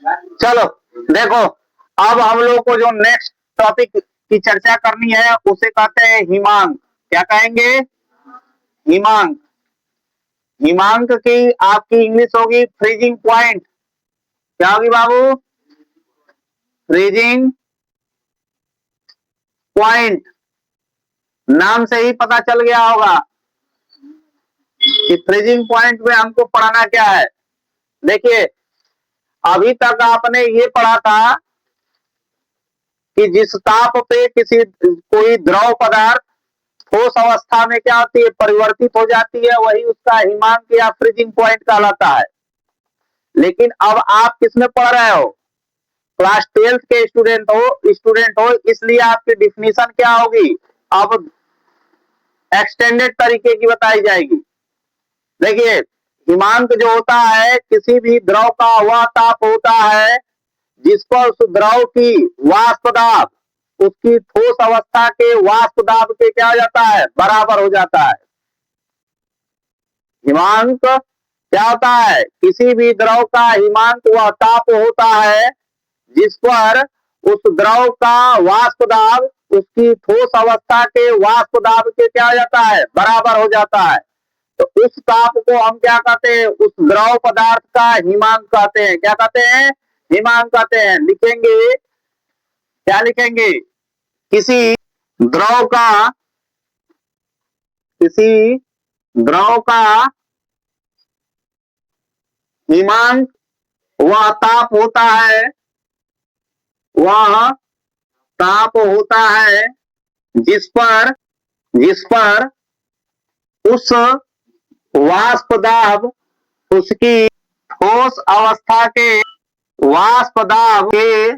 चलो देखो, अब हम लोग को जो नेक्स्ट टॉपिक की चर्चा करनी है उसे कहते हैं हिमांक। क्या कहेंगे? हिमांक। हिमांक की आपकी इंग्लिश होगी फ्रीजिंग पॉइंट। क्या होगी बाबू? Freezing point. नाम से ही पता चल गया होगा कि फ्रीजिंग पॉइंट में हमको पढ़ाना क्या है। देखिए, अभी तक आपने ये पढ़ा था कि जिस ताप पे कोई द्रव पदार्थ ठोस अवस्था में क्या होती है, परिवर्तित हो जाती है, वही उसका हिमांक या फ्रीजिंग पॉइंट कहलाता है। लेकिन अब आप किसमें पढ़ रहे हो? क्लास 12th के स्टूडेंट हो, इसलिए आपकी डिफिनीशन क्या होगी अब एक्सटेंडेड तरीके की बताई जाएगी। देखिए, हिमांक जो होता है किसी भी द्रव का वह ताप होता है जिस पर उस द्रव की वाष्प दाब उसकी ठोस अवस्था के वाष्प दाब के क्या हो जाता है, बराबर हो जाता है। हिमांक क्या होता है? किसी भी द्रव का हिमांक वह ताप होता है जिस पर उस द्रव का वाष्प दाब उसकी ठोस अवस्था के वाष्प दाब के क्या हो जाता है, बराबर हो जाता है। तो उस ताप को हम क्या कहते हैं? उस द्रव पदार्थ का हिमांक कहते हैं। क्या कहते हैं? हिमांक कहते हैं। लिखेंगे, क्या लिखेंगे? किसी द्रव का किसी द्रव का हिमांक वह ताप होता है, वह ताप होता है जिस पर उस वाष्प दाब उसकी ठोस अवस्था के वाष्प दाब के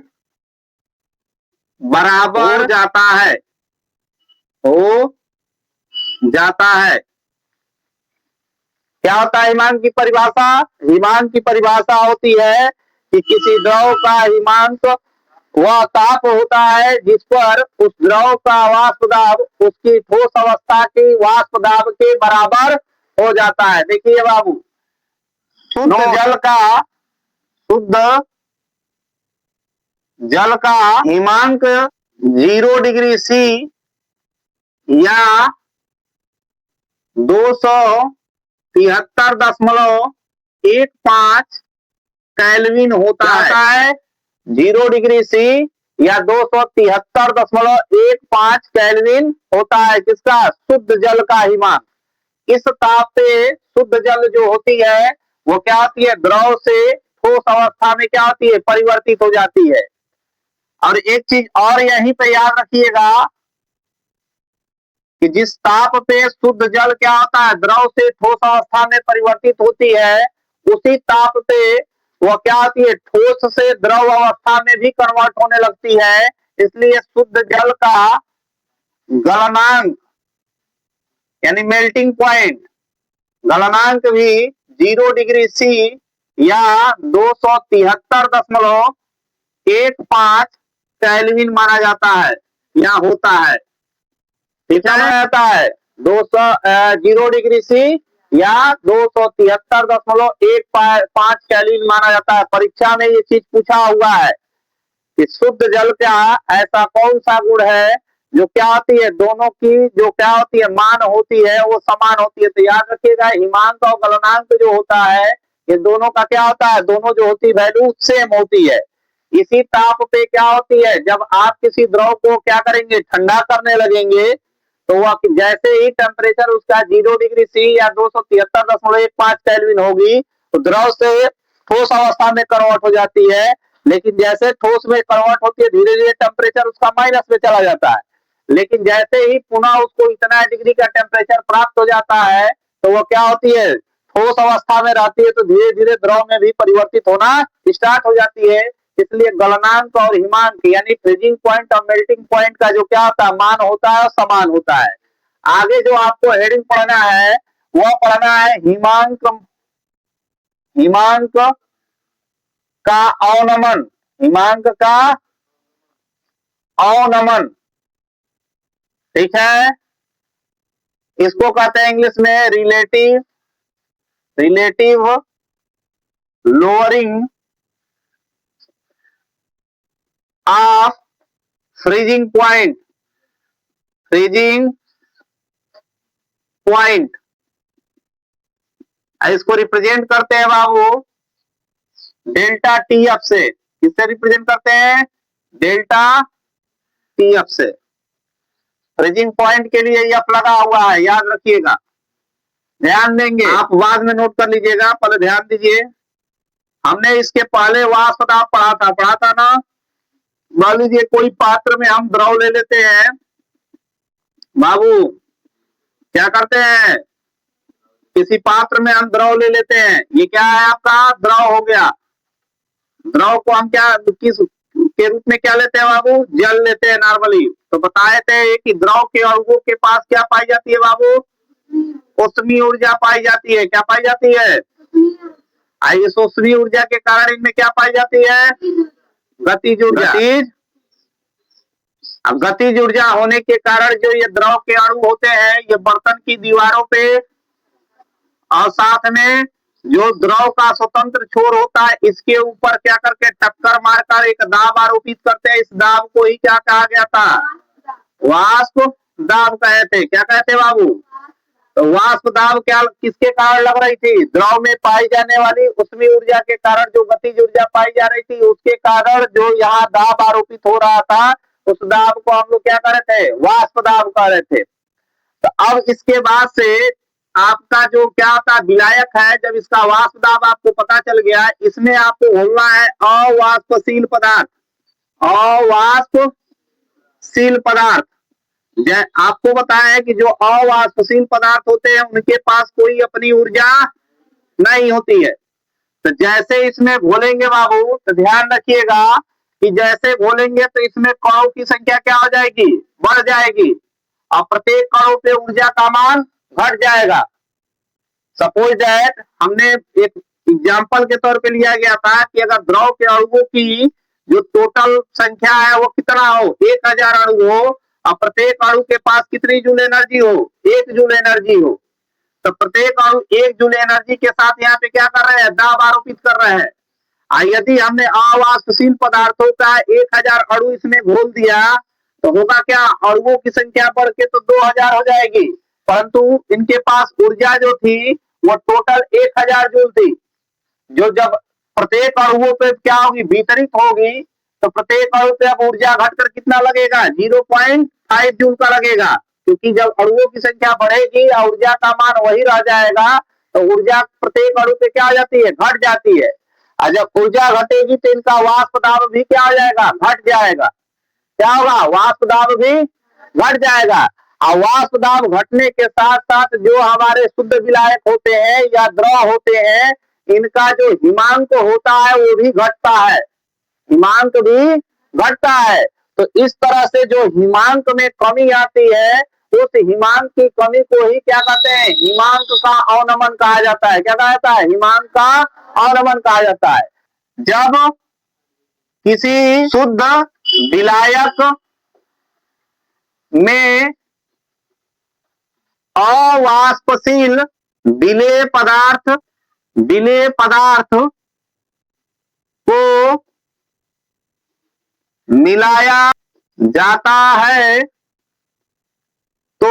बराबर हो जाता है। क्या होता है हिमांक की परिभाषा? हिमांक की परिभाषा होती है कि किसी द्रव का हिमांक वह ताप होता है जिस पर उस द्रव का वाष्प दाब उसकी ठोस अवस्था की वाष्प दाब के बराबर हो जाता है। देखिए बाबू, शुद्ध जल का हिमांक 0 डिग्री सी या 273.15 केल्विन होता है। 0 डिग्री सी या 273.15 केल्विन होता है किसका? शुद्ध जल का हिमांक। इस ताप पे शुद्ध जल जो होती है वो क्या होती है? द्रव से ठोस अवस्था में क्या होती है? परिवर्तित हो जाती है। और एक चीज और यहीं पे याद रखिएगा कि जिस ताप पे शुद्ध जल क्या होता है? द्रव से ठोस अवस्था में परिवर्तित होती है, उसी ताप पे वह क्या होती है? ठोस से द्रव अवस्था में भी कन्वर्ट होने लगती है। इसलिए शुद्ध जल का गलनांक यानी मेल्टिंग पॉइंट गलनांक भी 0 डिग्री सी या 273.15 केल्विन माना जाता है या होता है। कितना माना जाता है? 0 डिग्री सी या 273.15 केल्विन माना जाता है। परीक्षा में ये चीज पूछा हुआ है कि शुद्ध जल का ऐसा कौन सा गुण है जो क्या होती है, दोनों की जो क्या होती है मान होती है वो समान होती है। तो याद रखिएगा, हिमांक और गलनांक जो होता है ये दोनों का क्या होता है? दोनों जो होती वैल्यू सेम होती है। इसी ताप पे क्या होती है? जब आप किसी द्रव को क्या करेंगे? ठंडा करने लगेंगे तो वह जैसे ही टेम्परेचर उसका 0 डिग्री सी या 273.15 केल्विन होगी तो द्रव से ठोस अवस्था में कन्वर्ट हो जाती है। लेकिन जैसे ठोस में कन्वर्ट होती है धीरे धीरे टेम्परेचर उसका माइनस में चला जाता है। लेकिन जैसे ही पुनः उसको इतना डिग्री का टेम्परेचर प्राप्त हो जाता है तो वो क्या होती है? ठोस अवस्था में रहती है, तो धीरे धीरे द्रव में भी परिवर्तित होना स्टार्ट हो जाती है। इसलिए गलनांक और हिमांक यानी फ्रीजिंग पॉइंट और मेल्टिंग पॉइंट का जो क्या होता है मान होता है समान होता है। आगे जो आपको हेडिंग पढ़ना है वह पढ़ना है हिमांक का अवनमन। हिमांक का अवनमन, ठीक है। इसको कहते हैं इंग्लिश में relative lowering of freezing point, freezing point, इसको रिप्रेजेंट करते हैं बाबू डेल्टा टी एफ से। किससे रिप्रेजेंट करते हैं? डेल्टा टी एफ से। फ्रीजिंग पॉइंट के लिए एफ लगा हुआ है, याद रखिएगा, ध्यान देंगे, आप बाद में नोट कर लीजिएगा, पहले ध्यान दीजिए। हमने इसके पहले वाष्प दाब पढ़ा था ना। मान लीजिए कोई पात्र में हम द्रव ले लेते हैं बाबू, क्या करते हैं, किसी पात्र में हम द्रव ले लेते हैं, ये क्या है आपका द्रव हो गया। द्रव को हम क्या किस के रूप में क्या लेते हैं बाबू? जल लेते हैं नॉर्मली। तो बताए थे कि द्रव के अणुओं के पास क्या पाई जाती है बाबू? ऊष्मीय ऊर्जा पाई जाती है। क्या पाई जाती है? इस ऊष्मीय ऊर्जा के कारण इनमें क्या पाई जाती है? गतिज ऊर्जा। अब गतिज ऊर्जा होने के कारण जो ये द्रव के अणु होते हैं, ये बर्तन की दीवारों पे और साथ में जो द्रव का स्वतंत्र छोर होता है, इसके ऊपर क्या करके टक्कर मारकर एक दाब आरोपित करते हैं। इस दाब को ही क्या कहा गया था? वाष्प दाब कहे थे। क्या कहते बाबू? तो वाष्प दाब क्या किसके कारण लग रही थी? द्रव में पाई जाने वाली ऊष्मीय ऊर्जा के कारण जो गतिज ऊर्जा पाई जा रही थी, उसके कारण जो यहाँ दाब आरोपित हो रहा था, उस दाब को हम लोग क्या कर रहे थे? वाष्प दाब कह रहे थे। तो अब इसके बाद से आपका जो क्या था विलायक है, जब इसका वाष्प दाब आपको पता चल गया, इसमें आपको बोलना है अवाष्पशील पदार्थ, अवाष्पशील पदार्थ। आपको बताया है कि जो अवाष्पशील पदार्थ होते हैं उनके पास कोई अपनी ऊर्जा नहीं होती है। तो जैसे इसमें घोलेंगे बाबू, तो ध्यान रखिएगा कि जैसे घोलेंगे तो इसमें कणों की संख्या क्या हो जाएगी? बढ़ जाएगी, और प्रत्येक कणों पे ऊर्जा का मान घट जाएगा। सपोज दैट हमने एक एग्जाम्पल के तौर पे लिया गया था कि अगर द्रव के अणुओं की जो टोटल संख्या है वो कितना हो? 1000 अणु हो, और प्रत्येक अणु के पास कितनी जूल एनर्जी हो? 1 जूल एनर्जी हो। तो प्रत्येक अणु 1 जूल एनर्जी के साथ यहाँ पे क्या कर रहे हैं? दाब आरोपित कर रहे हैं। यदि हमने अवाष्पशील पदार्थों का 1000 अणु इसमें घोल दिया, तो होगा क्या? अणुओं की संख्या बढ़ के तो 2000 हो जाएगी, परंतु इनके पास ऊर्जा जो थी वो टोटल 1000 जूल थी। जो जब प्रत्येक अणुओं पे क्या होगी? वितरित होगी, तो प्रत्येक अणु पे अब ऊर्जा घटकर कितना लगेगा? 0.5 जूल का लगेगा, क्योंकि जब अणुओं की संख्या बढ़ेगी और ऊर्जा का मान वही रह जाएगा, तो ऊर्जा प्रत्येक अणु पे क्या हो जाती है? घट जाती है। और जब ऊर्जा घटेगी तो इनका वाष्प दाब भी क्या हो जाएगा? घट जाएगा। क्या होगा? वाष्प दाब भी घट जाएगा। और वाष्प दाब घटने के साथ साथ जो हमारे शुद्ध विलायक होते हैं या द्रव होते हैं, इनका जो हिमांक होता है वो भी घटता है, हिमांक भी घटता है। तो इस तरह से जो हिमांक में कमी आती है, उस हिमांक की कमी को ही क्या कहते हैं? हिमांक का अवनमन कहा जाता है। क्या कहा जाता है? हिमांक का अवनमन कहा जाता है। जब किसी शुद्ध विलायक में अवाष्पशील विलेय पदार्थ को मिलाया जाता है, तो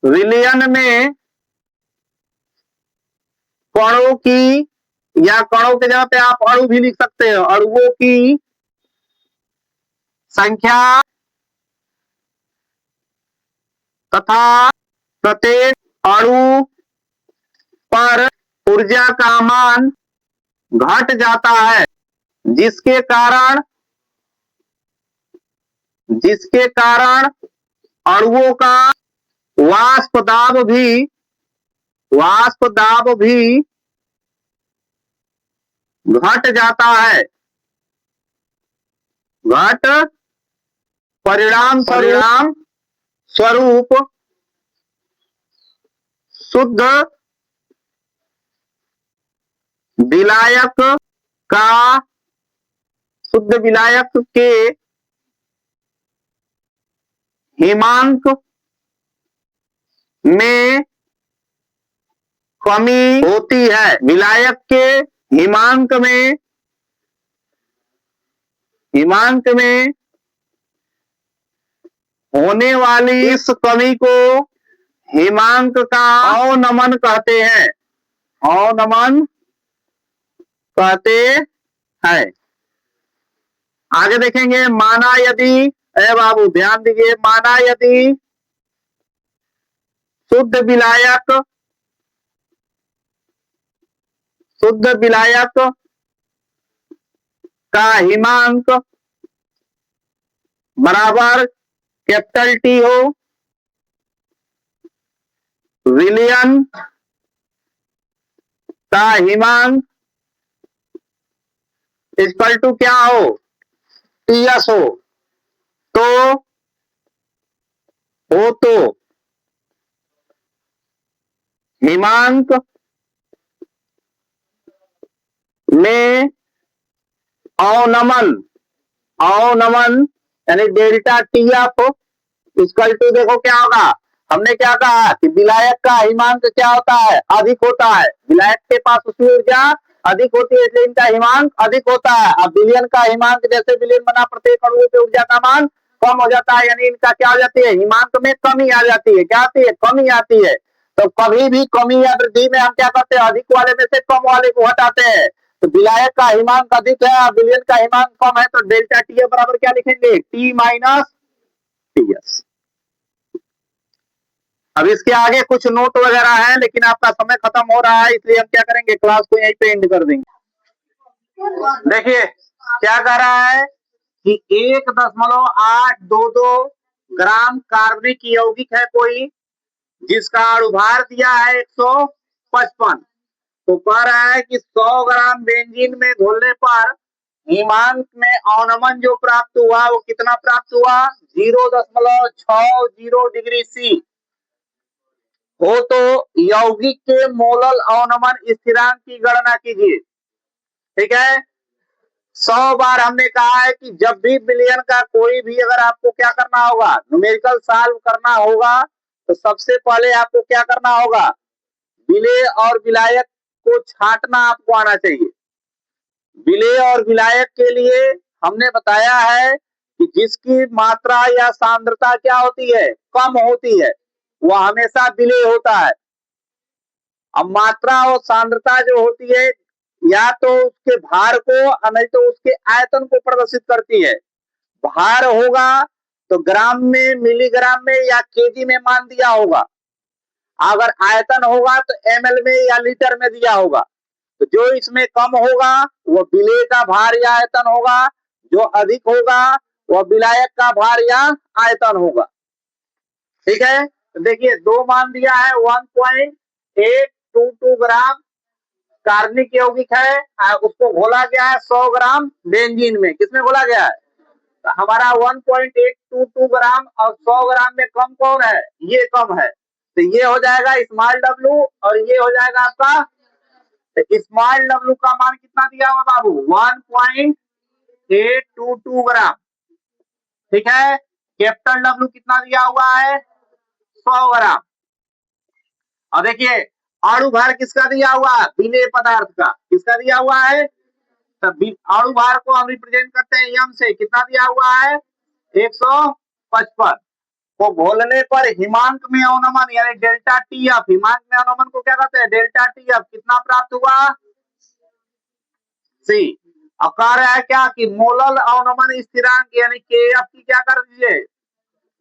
विलयन में कणों की, या कणों के जगह पे आप अणु भी लिख सकते हो, अणुओं की संख्या तथा प्रत्येक अणु पर ऊर्जा का मान घट जाता है, जिसके कारण अणुओं का वाष्प दाब भी घट जाता है। घट परिणाम स्वरूप शुद्ध विलायक के हिमांक में कमी होती है। विलायक के हिमांक में हिमांक में होने वाली इस कमी को हिमांक का अवनमन कहते हैं, अवनमन कहते हैं। आगे देखेंगे, माना यदि, अरे बाबू ध्यान दीजिए, माना यदि शुद्ध विलायक का हिमांक बराबर कैपिटल टी हो, विलयन का हिमांक इक्वल टू क्या हो, टीएस हो, तो हिमांक में अवनमन यानी डेल्टा टीएफ इक्वल टू, देखो क्या होगा, हमने क्या कहा कि विलायक का हिमांक क्या होता है, अधिक होता है। विलायक के पास उसकी ऊर्जा अधिक होती है, इसलिए इनका हिमांक अधिक होता है। अब विलयन का हिमांक जैसे विलयन बना, प्रत्येक अणु की ऊर्जा का मान कम हो जाता है, यानी इनका क्या हो जाती है, हिमांक में कमी आ जाती है। क्या आती है, कमी आती है। तो कभी भी कमी या वृद्धि में हम क्या करते हैं, अधिक वाले में से कम वाले को हटाते हैं। तो विलायक का हिमांक अधिक है, विलयन का हिमांक कम है, तो डेल्टा टी बराबर क्या लिखेंगे, टी माइनस टीएस। अब इसके आगे कुछ नोट वगैरह है, लेकिन आपका समय खत्म हो रहा है, इसलिए हम क्या करेंगे, क्लास को यहीं पे एंड कर देंगे। देखिए क्या कह रहा है कि 1.822 ग्राम कार्बनिक यौगिक है कोई, जिसका अणुभार दिया है 155। तो कह रहा है कि 100 ग्राम बेंजीन में घोलने पर हिमांक में अवनमन जो प्राप्त हुआ वो कितना प्राप्त हुआ, 0.60 डिग्री सी हो। तो यौगिक के मोलल अवनमन स्थिरांक की गणना कीजिए। ठीक है, 100 बार हमने कहा है कि जब भी विलयन का कोई भी अगर आपको क्या करना होगा, न्यूमेरिकल सॉल्व करना होगा, तो सबसे पहले आपको क्या करना होगा, विलेय और विलायक को छांटना आपको आना चाहिए। विलेय और विलायक के लिए हमने बताया है कि जिसकी मात्रा या सांद्रता क्या होती है, कम होती है, वह हमेशा विलेय होता है। अब मात्रा और सांद्रता जो होती है, या तो उसके भार को, नहीं तो उसके आयतन को प्रदर्शित करती है। भार होगा तो ग्राम में, मिलीग्राम में या केजी में मान दिया होगा। अगर आयतन होगा तो एमएल में या लीटर में दिया होगा। तो जो इसमें कम होगा वो विलेय का भार या आयतन होगा, जो अधिक होगा वह विलायक का भार या आयतन होगा। ठीक है, तो देखिए दो मान दिया है, 1.822 ग्राम कार्बनिक यौगिक है, उसको घोला गया है 100 ग्राम बेंजीन में। किसमें घोला गया है, तो हमारा 1.822 ग्राम और 100 ग्राम में कम कौन है, ये कम है। तो ये हो जाएगा स्मॉल डब्लू और ये हो जाएगा आपका, तो स्मॉल डब्लू का मान कितना दिया हुआ बाबू, 1.822 ग्राम। ठीक है, कैपिटल डब्लू कितना दिया हुआ है, 100 ग्राम। और देखिए अणु भार किसका दिया हुआ है, विलेय पदार्थ का। किसका दिया हुआ है, अणु भार को हम रिप्रेजेंट करते हैं यम से। कितना दिया हुआ है, 155 को घोलने पर हिमांक में अवनमन यानी डेल्टा टी एफ, हिमांक में अवनमन को क्या कहते हैं, डेल्टा टी एफ कितना प्राप्त हुआ, सी। अब कह रहा है क्या कि मोलल अवनमन स्थिरांक यानी के एफ की क्या कर दीजिए,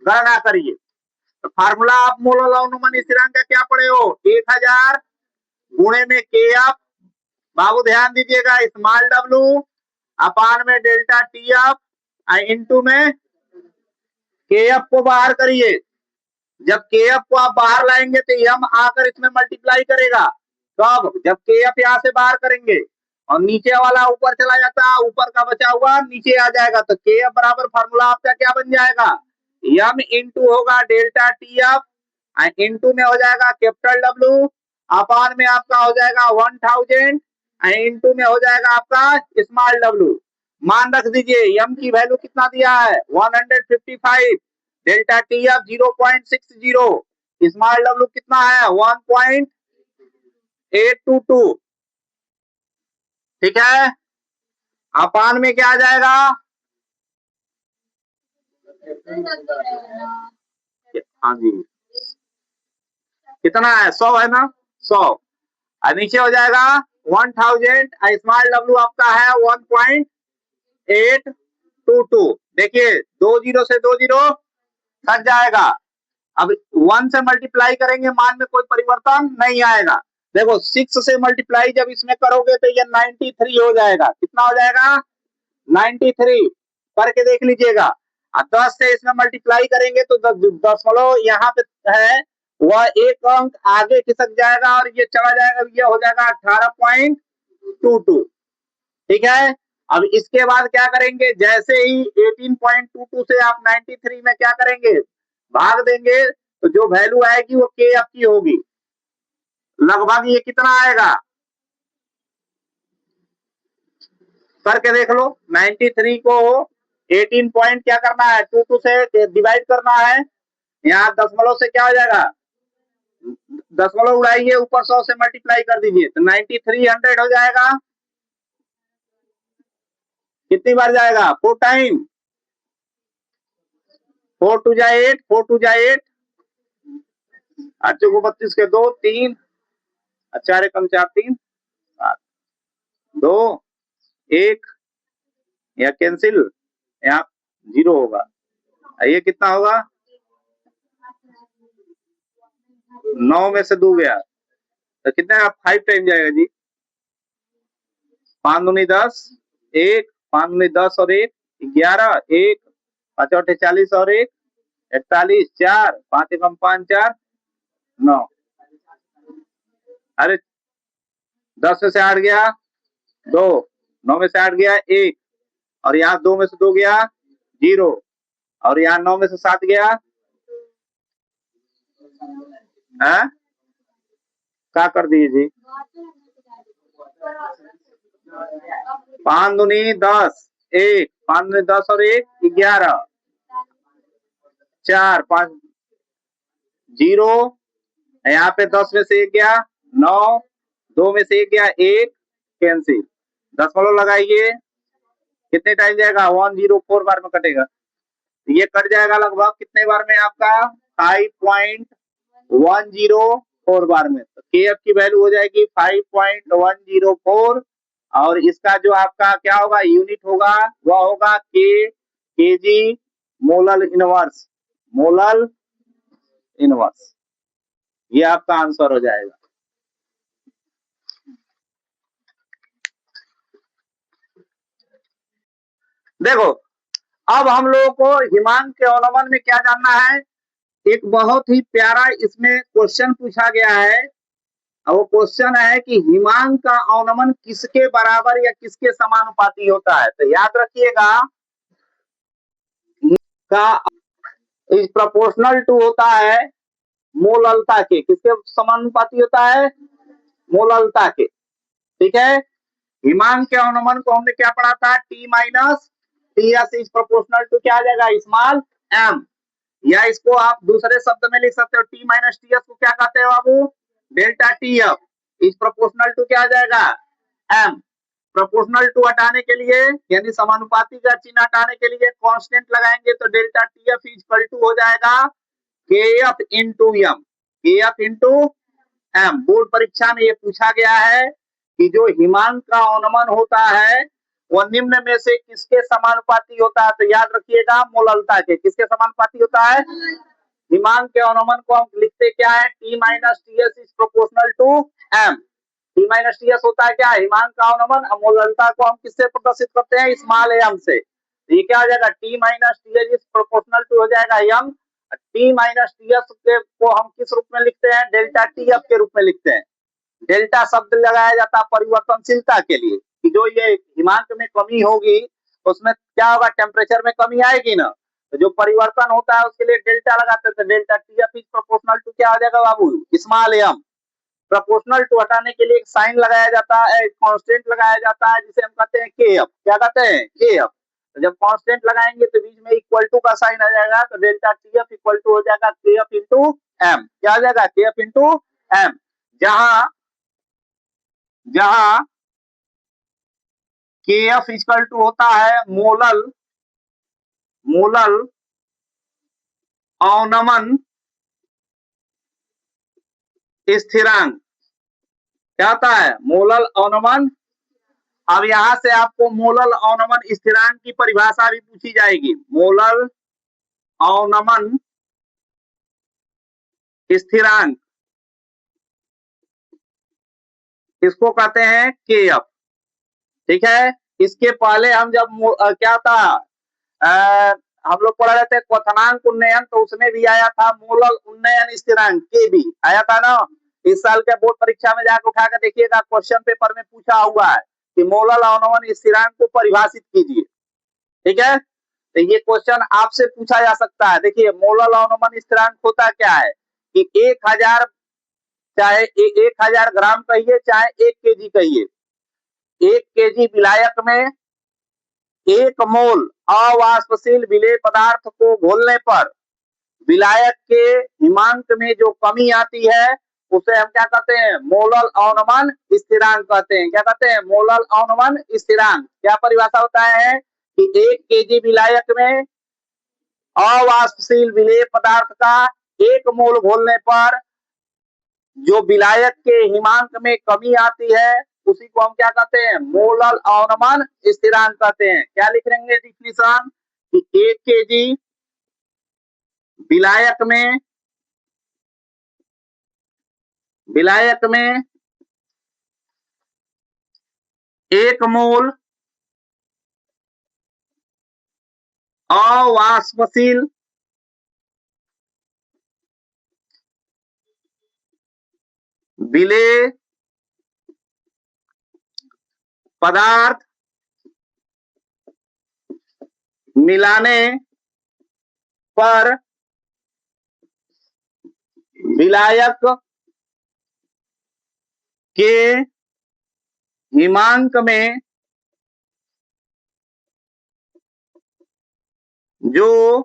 गणना करिए। तो फार्मूला आप मोलल अवनमन स्थिरांक का क्या पढ़े हो, 1000 गुणे में के एफ, बाबू ध्यान दीजिएगा, स्मॉल डब्लू अपान में डेल्टा टी एफ, इंटू में के एफ को बाहर करिए। जब के एफ को आप बाहर लाएंगे तो यम आकर इसमें मल्टीप्लाई करेगा। कब, जब के एफ यहां से बाहर करेंगे और नीचे वाला ऊपर चला जाता है, ऊपर का बचा हुआ नीचे आ जाएगा। तो के एफ बराबर फार्मूला आपका क्या बन जाएगा, यम इंटू होगा डेल्टा टी एफ, इंटू में हो जाएगा कैपिटल डब्लू, अपान में आपका हो जाएगा 1000, इंटू में हो जाएगा आपका स्मॉल डब्लू। मान रख दीजिए, यम की वैल्यू कितना दिया है, 155, delta T F 0.60, small W कितना है 1.822। ठीक है, अपान में क्या आ जाएगा हाँ जी, कितना है? 100 है ना, 100। और नीचे हो जाएगा 1000। स्मॉल डब्ल्यू आपका है 1.822। देखिए 2 जीरो से 2 जीरो कट जाएगा। अब 1 से मल्टीप्लाई करेंगे, मान में कोई परिवर्तन नहीं आएगा। देखो 6 से मल्टीप्लाई जब इसमें करोगे तो ये 93 हो जाएगा। कितना हो जाएगा? 93 करके देख लीजिएगा। और 10 से इसमें मल्टीप्लाई करेंगे तो दशमलव यहाँ पे है वह एक अंक आगे खिसक जाएगा और ये चला जाएगा, ये हो जाएगा 18.22। ठीक है। अब इसके बाद क्या करेंगे, जैसे ही 18.22 से आप 93 में क्या करेंगे, भाग देंगे, तो जो वैल्यू आएगी वो के एफ की होगी। लगभग ये कितना आएगा करके देख लो। 93 को 18 पॉइंट क्या करना है, 22 से डिवाइड करना है। यहाँ दशमलव से क्या हो जाएगा, दशमलव उड़ाइए, ऊपर 100 से मल्टीप्लाई कर दीजिए तो 9300 हो जाएगा। कितनी बार जाएगा? 4 टाइम। 4 टू जा 8, 4 टू जा 8, 8 को 32 के 2, 3, 4 कम 4, 3, 7, 2, 1, या कैंसिल, यहाँ 0 होगा। ये कितना होगा? 9 में से 2 गया तो कितना? 5 टाइम जाएगा जी। 5 दूनी 10, 1, 5 दूनी 10 और 1, 11, 1, 5 8 40 और 1, 48, 4, 5 कम 5, 4, 9। अरे 10 में से 8 गया 2, 9 में से 8 गया 1, और यहाँ 2 में से 2 गया 0, और यहाँ 9 में से 7 गया है? क्या कर दिए जी? 5 दूनी 10, 1, 5 दूनी 10 और 1, 11, 4, 5, 0, यहाँ पे 10 में से 1 गया 9, 2 में से 1 गया 1, कैंसिल। दशमलव लगाइए, कितने टाइम जाएगा? 104 बार में कटेगा। ये कट जाएगा लगभग कितने बार में आपका? 5.104 बार में। तो के एफ की वैल्यू हो जाएगी 5.104, और इसका जो आपका क्या होगा, यूनिट होगा, वह होगा KG molal inverse. Molal inverse, ये आपका आंसर हो जाएगा। देखो अब हम लोगों को हिमांक के अवनमन में क्या जानना है। एक बहुत ही प्यारा इसमें क्वेश्चन पूछा गया है, और वो क्वेश्चन है कि हिमांक का अवनमन किसके बराबर या किसके समानुपाती होता है। तो याद रखिएगा, का इज प्रोपोर्शनल टू होता है मोललता के। किसके समानुपाती होता है? मोललता के। ठीक है। हिमांक के अवनमन को हमने क्या पढ़ा था? T minus T S is proportional to क्या आ जाएगा, स्मॉल एम। या इसको आप दूसरे शब्द में लिख सकते हो, टी माइनस टी एस को क्या कहते हैं बाबू? Delta T F is proportional to क्या आ जाएगा, एम। प्रोपोर्शनल टू हटाने के लिए यानी समानुपाती का चिन्ह हटाने के लिए कांस्टेंट लगाएंगे तो delta T F equal to हो जाएगा K F into M. K F into M. Board परीक्षा में ये पूछा गया है कि जो हिमांक का अवनमन होता है वह निम्न में से किसके समानुपाती होता है। तो याद रखिएगा, मोललता के। किसके समानुपाती होता है? हिमांक के अवनमन को हम लिखते क्या है? T minus T S is proportional to M. T minus T S होता है क्या? हिमांक का अवनमन। मोललता को हम किससे प्रदर्शित करते हैं? स्मॉल एम से। ये क्या हो जाएगा? T minus T S is proportional to हो जाएगा M. T minus T S को हम किस रूप में लिखते हैं? डेल्टा टी एफ के रूप में लिखते हैं। डेल्टा शब्द लगाया जाता है परिवर्तनशीलता के लिए, कि जो ये हिमांक में कमी होगी उसमें क्या होगा, टेम्परेचर में कमी आएगी ना, तो जो परिवर्तन होता है उसके लिए डेल्टा लगाते थे। Delta T F is proportional to क्या हो जाएगा बाबू? Small M. प्रोपोर्शनल टू हटाने के लिए एक साइन लगाया जाता है, कांस्टेंट लगाया जाता है, जिसे हम कहते हैं के एफ। क्या कहते हैं? के एफ। तो जब कांस्टेंट लगाएंगे तो बीच में इक्वल टू का साइन आ जाएगा, तो delta T F equal to हो जाएगा के एफ इंटू एम। क्या हो जाएगा? K F into M. जहां जहां के एफ इक्वल टू होता है मोलल अवनमन स्थिरांक क्या होता है? मोलल अवनमन। अब यहां से आपको मोलल अवनमन स्थिरांक की परिभाषा भी पूछी जाएगी। मोलल अवनमन स्थिरांक इसको कहते हैं केएफ। ठीक है, इसके पहले हम जब क्या था हम लोग पढ़ रहे थे क्वथनांक उन्नयन, तो उसमें भी आया था मोलल उन्नयन स्थिरांक के भी आया था ना। इस साल के बोर्ड परीक्षा में जाकर उठा कर देखिएगा, क्वेश्चन पेपर में पूछा हुआ है कि मोलल अवनमन स्थिरांक को परिभाषित कीजिए। ठीक है, तो ये क्वेश्चन आपसे पूछा जा सकता है। देखिए, मोलल अवनमन स्थिरांक होता क्या है कि 1000 चाहे 1000 ग्राम कहिए चाहे 1 केजी कहिए, 1 केजी विलायक में 1 मोल अवाष्पशील विलेय पदार्थ को घोलने पर विलायक के हिमांक में जो कमी आती है उसे हम क्या कहते हैं? मोलल अवनमन स्थिरांक कहते हैं। क्या कहते हैं? मोलल अवनमन स्थिरांक। क्या परिभाषा होता है कि 1 केजी विलायक में अवाष्पशील विलेय पदार्थ का 1 मोल घोलने पर जो विलायक के हिमांक में कमी आती है उसी को हम क्या कहते हैं? मोलल अवनमन स्थिरांक कहते हैं। क्या लिख लेंगे डिफिनीशन कि 1 केजी विलायक में 1 मोल अवाष्पशील विलेय पदार्थ मिलाने पर विलायक के हिमांक में जो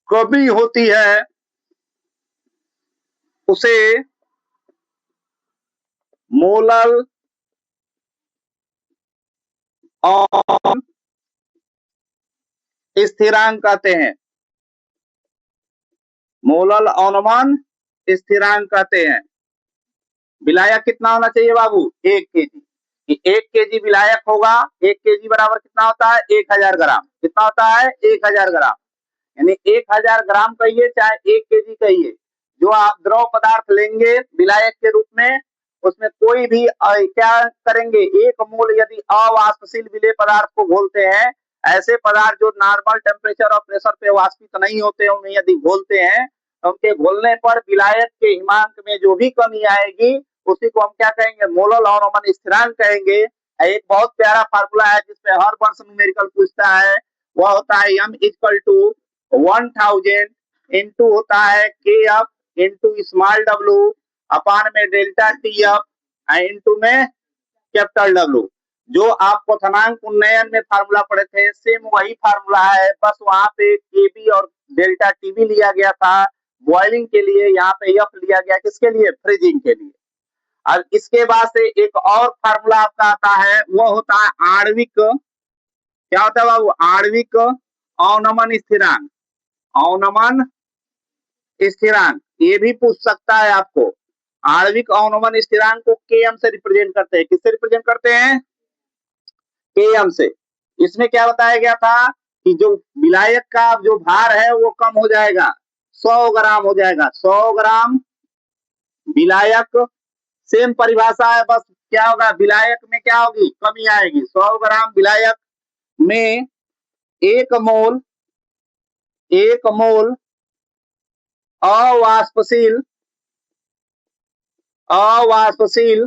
कमी होती है उसे मोलल अवनमन स्थिरांक कहते हैं। मोलल अवनमन स्थिरांक कहते हैं। विलायक कितना होना चाहिए बाबू? 1 केजी। 1 केजी विलायक होगा, 1 केजी बराबर कितना होता है? 1000 ग्राम। कितना होता है? 1000 ग्राम। यानी 1000 ग्राम कहिए चाहे 1 केजी कहिए, जो आप द्रव पदार्थ लेंगे विलायक के रूप में, उसमें कोई भी क्या करेंगे? 1 मोल यदि अवाष्पशील विलेय पदार्थ को घोलते हैं, ऐसे पदार्थ जो नॉर्मल टेम्परेचर और प्रेशर पे वाष्पित नहीं होते, उन्हें यदि घोलते हैं तो उनके घोलने पर विलायक के हिमांक में जो भी कमी आएगी उसी को हम क्या कहेंगे? मोलल अवनमन स्थिरांक कहेंगे। एक बहुत प्यारा फार्मूला है जिसपे हर वर्ष न्यूमेरिकल पूछता है, वह होता है m इक्वल टू 1000 इंटू होता है के एफ इंटू स्मॉल डब्लू अपान में डेल्टा टी एफ इंटू में कैपिटल डब्लू। जो आप क्वथनांक उन्नयन में फार्मूला पढ़े थे, सेम वही फार्मूला है, बस वहां पे केबी और डेल्टा टीबी लिया गया था बॉइलिंग के लिए, यहाँ पे एफ लिया गया किसके लिए? फ्रीजिंग के लिए। और इसके बाद से एक और फार्मूला आपका आता है, वो होता है आणविक, क्या होता है बाबू? आणविक अवनमन स्थिरांक। अवनमन स्थिरांक ये भी पूछ सकता है आपको। आणविक अवनमन स्थिरांक को Km से रिप्रेजेंट करते हैं। किससे रिप्रेजेंट करते हैं? Km से। इसमें क्या बताया गया था कि जो विलायक का जो भार है वो कम हो जाएगा, 100 ग्राम हो जाएगा। 100 ग्राम विलायक, सेम परिभाषा है, बस क्या होगा? विलायक में क्या होगी? कमी आएगी। 100 ग्राम विलायक में 1 मोल अवाष्पशील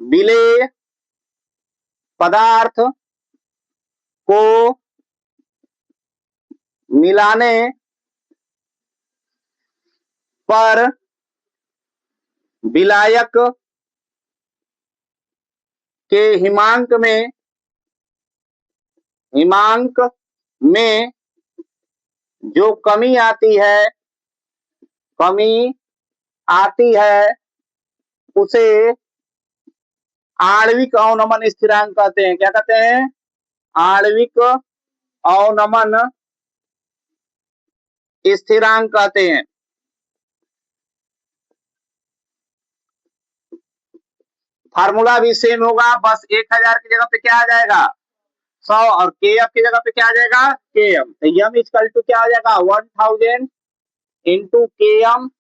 विलेय पदार्थ को मिलाने पर विलायक के हिमांक में जो कमी आती है उसे आणविक अवनमन स्थिरांक कहते हैं। क्या कहते हैं? आणविक अवनमन स्थिरांक कहते हैं। फार्मूला भी सेम होगा, बस 1000 की जगह पे क्या आ जाएगा 100 और के एफ की जगह पे क्या आ जाएगा के एम। तो यम इक्वल टू क्या आ जाएगा 1000 इंटू के एम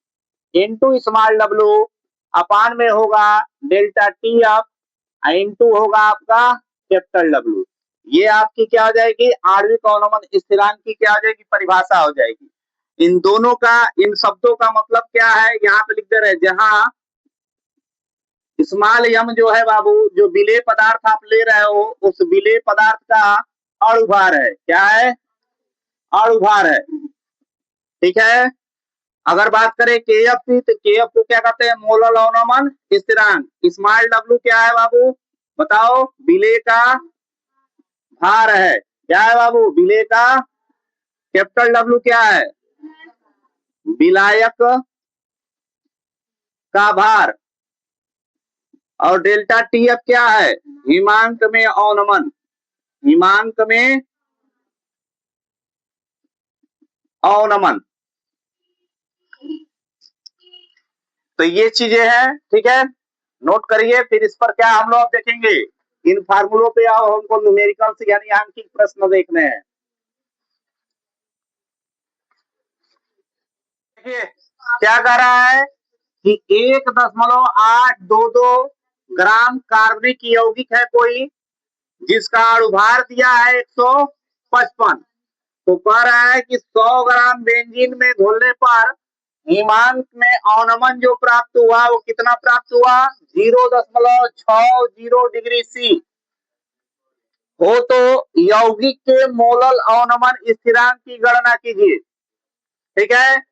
इंटू स्मॉल डब्ल्यू अपान में होगा डेल्टा टी एफ इंटू होगा आपका कैपिटल डब्ल्यू। ये आपकी क्या हो जाएगी आणविक अवनमन स्थिरांक की क्या हो जाएगी परिभाषा हो जाएगी। इन दोनों का इन शब्दों का मतलब क्या है यहाँ पे लिख दे रहे, जहां स्मॉल यम जो है बाबू जो विलेय पदार्थ आप ले रहे हो उस विलेय पदार्थ का अणुभार है। क्या है अणुभार है। ठीक है। अगर बात करें के एफ की तो के एफ को क्या कहते हैं मोलर अवनमन स्थिरांक। स्मॉल डब्ल्यू क्या है बाबू बताओ विलेय का भार है। क्या है बाबू विलेय का। कैपिटल डब्ल्यू क्या है विलायक का भार। और डेल्टा टी एफ क्या है हिमांक में अवनमन। हिमांक में अवनमन। तो ये चीजें हैं। ठीक है नोट करिए। फिर इस पर क्या हम लोग देखेंगे इन फार्मूलों पे आओ हमको न्यूमेरिकल से यानी आंकिक प्रश्न देखने हैं। देखिए क्या कह रहा है कि 1.822 ग्राम कार्बनिक यौगिक है कोई जिसका अणुभार दिया है 155। तो कह रहा है कि 100 ग्राम बेंजीन में घोलने पर हिमांक में अवनमन जो प्राप्त हुआ वो कितना प्राप्त हुआ 0.60 डिग्री सी हो। तो यौगिक के मोलल अवनमन स्थिरांक की गणना कीजिए। ठीक है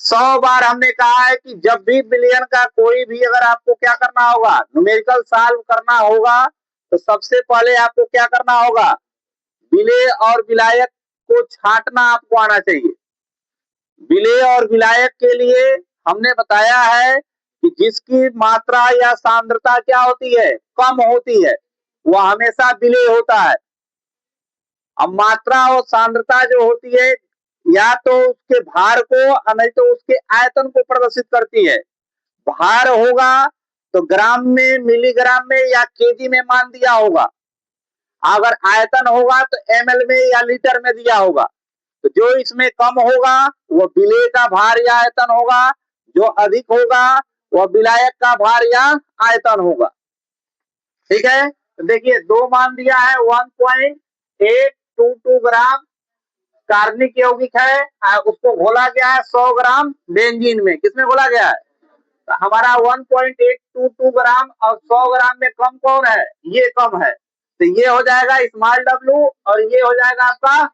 100 बार हमने कहा है कि जब भी बिलियन का कोई भी अगर आपको क्या करना होगा न्यूमेरिकल सॉल्व करना होगा तो सबसे पहले आपको क्या करना होगा विलेय और विलायक को छांटना आपको आना चाहिए। विलेय और विलायक के लिए हमने बताया है कि जिसकी मात्रा या सांद्रता क्या होती है कम होती है वह हमेशा विलेय होता है। अब मात्रा और सांद्रता जो होती है या तो उसके भार को नहीं तो उसके आयतन को प्रदर्शित करती है। भार होगा तो ग्राम में मिलीग्राम में या केजी में मान दिया होगा। अगर आयतन होगा तो एमएल में या लीटर में दिया होगा। तो जो इसमें कम होगा वो विलेय का भार या आयतन होगा। जो अधिक होगा वह विलायक का भार या आयतन होगा। ठीक है तो देखिए दो मान दिया है 1.822 ग्राम कार्बनिक यौगिक है उसको घोला गया है 100 ग्राम बेंजीन में। किसमें घोला गया है तो हमारा 1.822 ग्राम और 100 ग्राम में कम कौन है ये कम है। तो ये हो जाएगा स्मॉल डब्ल्यू और ये हो जाएगा आपका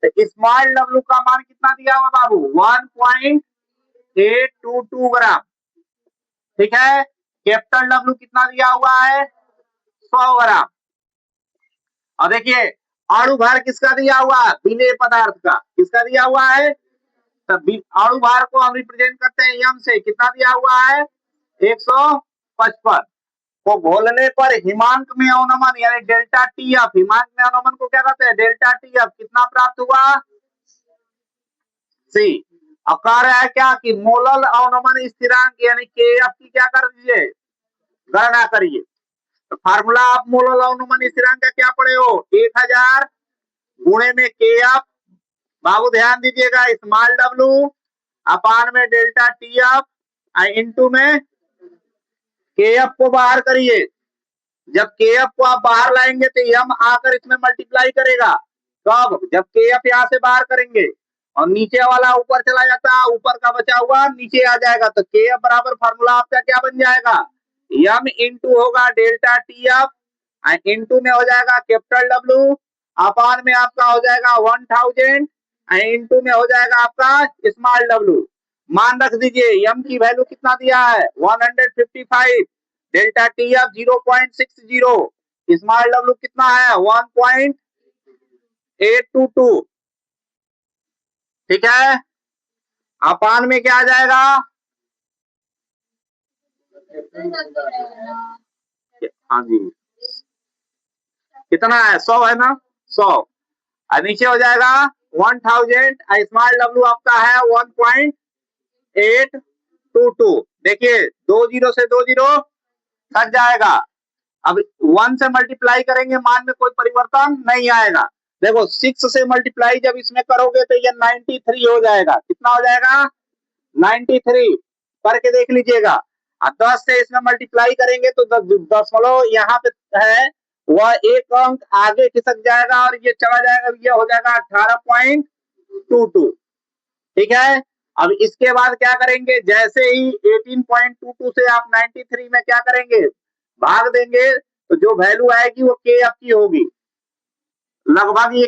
तो स्मॉल डब्ल्यू का मान कितना दिया हुआ बाबू 1.822 ग्राम। ठीक है कैपिटल डब्ल्यू कितना दिया हुआ है 100 ग्राम। और देखिए अणुभार किसका दिया हुआ विलेय पदार्थ का किसका दिया हुआ है तब अणुभार को हम रिप्रेजेंट करते हैं यम से। कितना दिया हुआ है 155 को घोलने पर हिमांक में अवनमन यानी डेल्टा टी एफ। हिमांक में अवनमन को क्या कहते हैं डेल्टा टी एफ कितना प्राप्त हुआ सी। अब कह रहा है क्या कि मोलल अवनमन स्थिरांक यानी के एफ की क्या कर दीजिए गणना करिए। तो फार्मूला आप मोलल अवनमन स्थिरांक का क्या पढ़े हो 1000 गुणे में के एफ बाबू ध्यान दीजिएगा स्मॉल डब्ल्यू अपान में डेल्टा टी एफ इंटू में के एफ को बाहर करिए। जब के एफ को आप बाहर लाएंगे तो यम आकर इसमें मल्टीप्लाई करेगा। कब जब के एफ यहां से बाहर करेंगे और नीचे वाला ऊपर चला जाता है ऊपर का बचा हुआ नीचे आ जाएगा। तो के एफ बराबर फार्मूला आपका क्या बन जाएगा यम इंटू होगा डेल्टा टी एफ इंटू में हो जाएगा कैपिटल डब्ल्यू अपान में आपका हो जाएगा 1000 इंटू में हो जाएगा आपका स्मॉल डब्ल्यू। मान रख दीजिए यम की वैल्यू कितना दिया है 155 delta T F 0.60 small W कितना है 1.822। ठीक है अपान में क्या आ जाएगा हाँ जी कितना है 100 है ना 100 नीचे हो जाएगा 1000, स्मॉल w आपका है 1.822। देखिए 20 से 20 कट जाएगा। अब 1 से मल्टीप्लाई करेंगे, मान में कोई परिवर्तन नहीं आएगा। देखो 6 से मल्टीप्लाई जब इसमें करोगे तो ये 93 हो जाएगा। कितना हो जाएगा? 93 करके देख लीजिएगा। और 10 से इसमें मल्टीप्लाई करेंगे तो दशमलव यहाँ पे है वह एक अंक आगे खिसक जाएगा और ये चला जाएगा, ये हो जाएगा 18.22। ठीक है। अब इसके बाद क्या करेंगे, जैसे ही 18.22 से आप 93 में क्या करेंगे, भाग देंगे तो जो वैल्यू आएगी वो के आपकी होगी लगभग ये